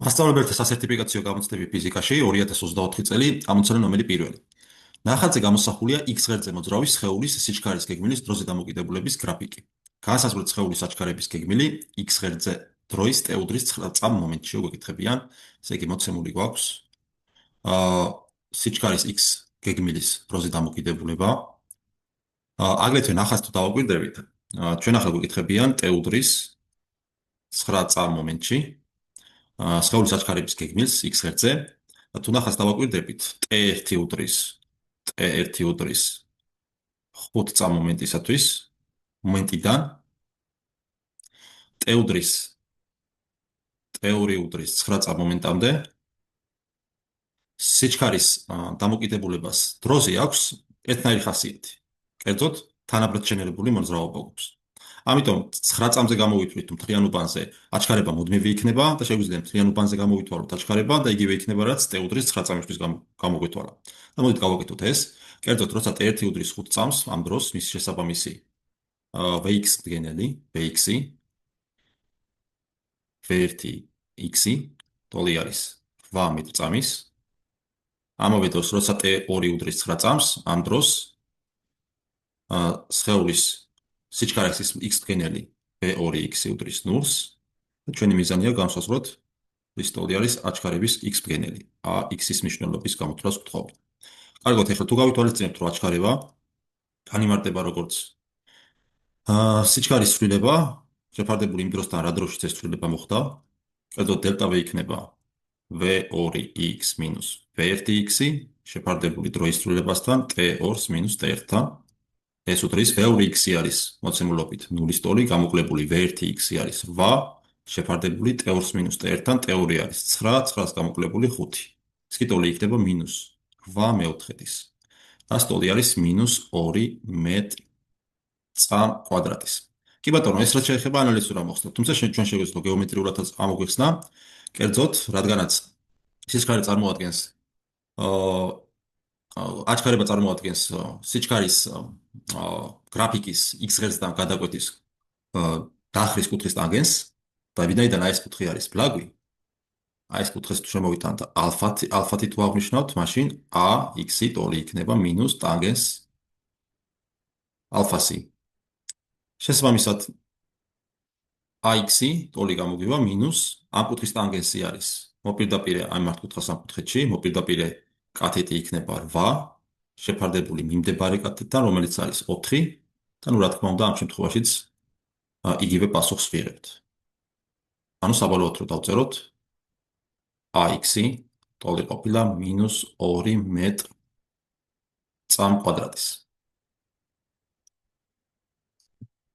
მასწავლებელთა სასერტიფიკაციო გამოცდები ფიზიკაში 2024 წელი ამოცანა ნომერი 1. ნახატზე გამოსახულია X ღერძზე მოძრავი სხეულის სიჩქარის გეგმილის დროზე დამოკიდებულების გრაფიკი. განსაზღვრეთ სხეულის საჩქარების გეგმილი X ღერძზე დროის T-უდრის 9 წამ მომენტში გვეკითხებიან. ესე იგი მოცემული გვაქვს სიჩქარის X გეგმილის დროზე დამოკიდებულება. აგრეთვე ნახატს თუ დავაკვირდებით, ჩვენ ახლა გვეკითხებიან T-უდრის 9 წამ მომენტში სხეულის საჩქარების გეგმილს X ღერძზე და თუ ნახატს დავაკვირდებით T1 უდრის 5 წამ მომენტისათვის მომენტიდან T2 უდრის 9 წამ მომენტამდე სიჩქარის დამოკიდებულებას დროზე აქვს ერთნაირი ხასიათი. კერძოდ თანაბრად შენელებული მოძრაობა გვაქვს. ამიტომ 9 წამზე გამოვითვლით თუ მთლიან უბანზე აჩქარება მუდმივი იქნება და შეგვიძლია მთლიან უბანზე გამოვითვალოთ აჩქარება და იგივე იქნება რაც T უდრის 9 წამისთვის გამოგვითვალა. და მოდით გავაკეთოთ ეს. კერძოდ როცა T1 უდრის 5 წამს, ამ დროს მის შესაბამისი Vx მდგენელი, Vx-ი V1x-ი ტოლი არის 8 მეტრწამის. ამავე დროს როცა T2 უდრის 9 წამს, ამ დროს სხეულის სიჩქარის X მდგენელი V2x-ი უდრის 0-ს და ჩვენი მიზანია განსაზღვროთ რის ტოლი არის აჩქარების X მდგენელი, X-ის მნიშვნელობის გამოთვლას ვთხოვთ. კარგად, ახლა თუ გავითვალისწინებთ, რომ აჩქარება განიმარტება როგორც სიჩქარის ცვლილება, შეფარდებული იმ დროსთან, რა დროშიც ეს ცვლილება მოხდა, კერძოდ დელტა V იქნება V2x მინუს V1x-ი, შეფარდებული დროის ცვლილებასთან T2-ს მინუს T1-თან. ეს უდრის V2x-ი არის მოცემულობით 0-ის ტოლი, გამოკლებული V1x-ი არის 8, შეფარდებული T2-ს მინუს T1-თან, T2 არის 9, 9-ს გამოკლებული 5. ეს კი ტოლი იქნება მინუს 8 მეოთხედის. და ტოლი არის მინუს 2 მეტ წამ კვადრატის. კი ბატონო, ეს რაც შეეხება ანალიზურ ამოხსნას, თუმცა ჩვენ შეგვიძლია გეომეტრიულადაც ამოგვიხსნა, კერძოდ, რადგანაც სიჩქარე წარმოადგენს აჩქარება წარმოადგენს სიჩქარის გრაფიკის X ღერძთან გადაკვეთის დაახრის კუთხის ტანგენს და ვინაიდან ეს კუთხე არის ბლაგვი, ეს კუთხეს თუ შემოვიტანთ ალფათი თუ აღნიშნავთ, მაშინ AX-ი ტოლი იქნება მინუს ტანგენს ალფასი. შესაბამისად AX-ი ტოლი გამოგვივა მინუს ამ კუთხის ტანგენსი არის მოპირდაპირე ამ მართკუთხა სამკუთხედში, მოპირდაპირე კათეტი იქნება 8, შეფარდებული მიმდებარე კათეტთან, რომელიც არის 4 და რა თქმა უნდა ამ შემთხვევაშიც იგივე პასუხს ვიღებთ. ანუ საბოლოოდ რო დავწეროთ AX-ი ტოლი ყოფილა მინუს 2 მეტ წამ კვადრატის.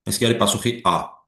ეს კი არის პასუხი A.